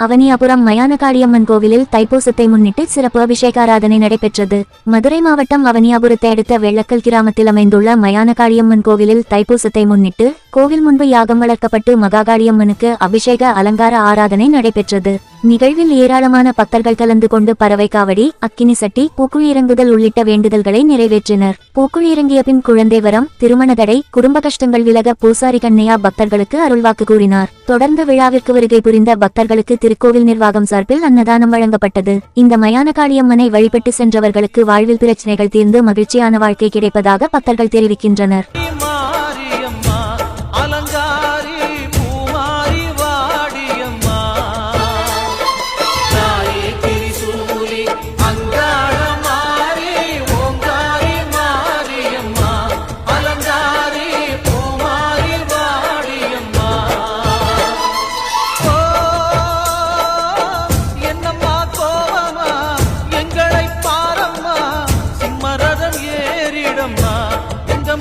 அவனியாபுரம் மயானகாளியம்மன் கோவிலில் தைப்பூசத்தை முன்னிட்டு சிறப்பு அபிஷேகாராதனை நடைபெற்றது. மதுரை மாவட்டம் அவனியாபுரத்தை அடுத்த வெள்ளக்கல் கிராமத்தில் அமைந்துள்ள மயானகாளியம்மன் கோவிலில் தைப்பூசத்தை முன்னிட்டு கோவில் முன்பு யாகம் வளர்க்கப்பட்டு மகாகாளியம்மனுக்கு அபிஷேக அலங்கார ஆராதனை நடைபெற்றது. நிகழ்வில் ஏராளமான பக்தர்கள் கலந்து கொண்டு பறவை காவடி, அக்கினி சட்டி, பூக்குழி இறங்குதல் உள்ளிட்ட வேண்டுதல்களை நிறைவேற்றினர். பூக்குழி இறங்கிய பின் குழந்தை வரம், திருமண தடை, குடும்ப கஷ்டங்கள் விலக பூசாரி கண்ணையா பக்தர்களுக்கு அருள்வாக்கு கூறினார். தொடர்ந்து விழாவிற்கு வருகை புரிந்த பக்தர்களுக்கு திருக்கோவில் நிர்வாகம் சார்பில் அன்னதானம் வழங்கப்பட்டது. இந்த மயானகாளியம்மனை வழிபட்டு சென்றவர்களுக்கு வாழ்வில் பிரச்சனைகள் தீர்ந்து மகிழ்ச்சியான வாழ்க்கை கிடைப்பதாக பக்தர்கள் தெரிவிக்கின்றனர்.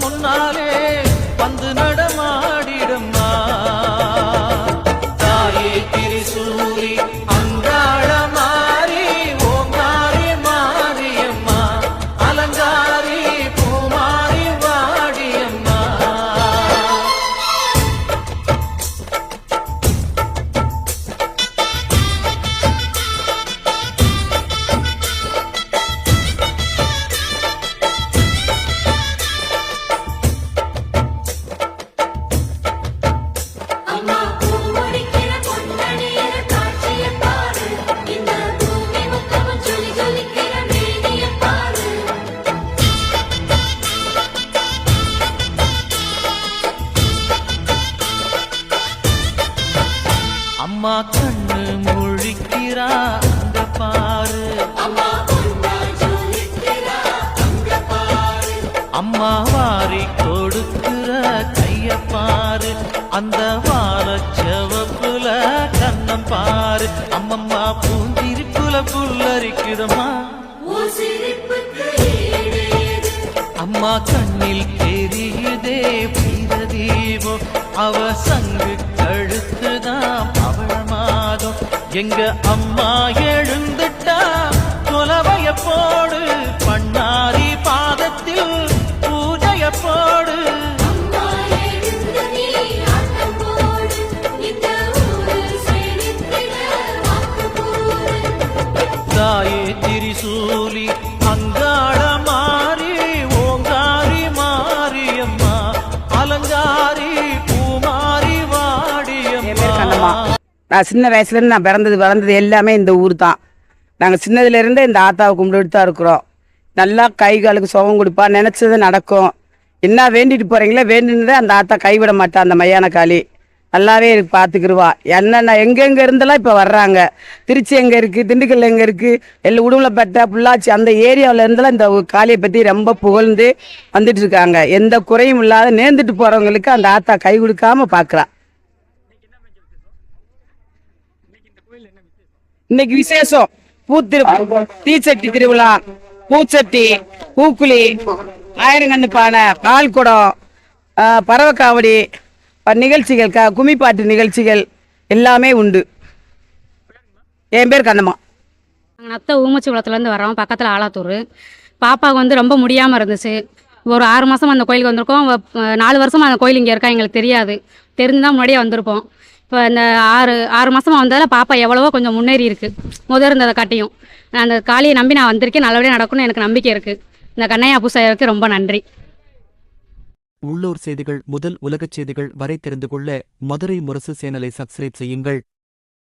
முன்னாலே வந்து நடமாடிடம்மா தாயே திரிசூலி அங்காள மாறி ஓங்காரி மாரியம்மா அலங்காரி பூமாரி வாடியம்மா. அம்மா கண்ணு முழிக்கிறா அங்க பாரு, அம்மா வாரி கொடுக்கிற கைய பாரு, அந்த வானச்சவப்புல கண்ணம் பாரு, அம்மம்மா பூந்திரிப்புல புல்லரிக்குதம்மா அம்மா கண்ணில் தெரியுதே வீரதீபம் அவ சங்கு கழுத்துதான் பவளமாகும். எங்க அம்மா எழுந்துட்டா கொலவைய போடு, பண்ணாரி பாதத்தில் பூஜைய போடு. தாயே திரிசூலி அங்காள மாறி ஓங்காரி மாரியம்மா அலங்காரி பூமாரி வாடியம்மா. நான் சின்ன வயசுலேருந்து நான் பிறந்தது வளர்ந்தது எல்லாமே இந்த ஊர் தான். நாங்கள் சின்னதுலேருந்தே இந்த ஆத்தாவை கும்பிட்டு தான் இருக்கிறோம். நல்லா கை காலுக்கு சுகம் கொடுப்பா, நினச்சது நடக்கும். என்ன வேண்டிட்டு போகிறீங்களோ வேண்டினதே அந்த ஆத்தா கைவிட மாட்டா. அந்த மையானகாளி நல்லாவே பார்த்துக்கிருவா. என்னென்ன எங்கெங்கே இருந்தெல்லாம் இப்போ வர்றாங்க. திருச்சி எங்கே இருக்குது, திண்டுக்கல் எங்கே இருக்குது, எல்லாம் உடுமலைப்பேட்டை, பொள்ளாச்சி அந்த ஏரியாவில் இருந்தெல்லாம் இந்த காளியை பற்றி ரொம்ப புகழ்ந்து வந்துட்டுருக்காங்க. எந்த குறையும் இல்லாத நேர்ந்துட்டு போகிறவங்களுக்கு அந்த ஆத்தா கை கொடுக்காம பார்க்குறா. இன்னைக்கு விசேஷம் தீச்சட்டி திருவிழா, பூச்சட்டி, பூக்குழி, ஆயிரங்கண்ணு பானை, பால் குடம், பறவை காவடி நிகழ்ச்சிகள், கும்மிப்பாட்டு நிகழ்ச்சிகள் எல்லாமே உண்டு. என் பேர் கண்ணம்மா. நாங்கள் நத்த ஊமச்சி குளத்துலேருந்து வரோம், பக்கத்தில் ஆலாத்தூர். பாப்பாவுக்கு வந்து ரொம்ப முடியாமல் இருந்துச்சு. ஒரு 6 மாதம் அந்த கோயிலுக்கு வந்திருக்கோம். 4 வருஷமாக அந்த கோயில் இங்கே இருக்கா எங்களுக்கு தெரியாது. தெரிஞ்சு தான் முன்னாடியே வந்திருப்போம். இப்போ இந்த 6 மாதமாக வந்ததில் பாப்பா எவ்வளவோ கொஞ்சம் முன்னேறி இருக்குது, இருந்ததை காட்டியும். அந்த காளியை நம்பி நான் வந்திருக்கேன். நல்லபடியாக நடக்கும்னு எனக்கு நம்பிக்கை இருக்குது. இந்த கண்ணையா பூசாரிக்கு ரொம்ப நன்றி. உள்ளூர் செய்திகள் முதல் உலகச் செய்திகள் வரை தெரிந்து கொள்ள மதுரை முரசு சேனலை சப்ஸ்கிரைப் செய்யுங்கள்.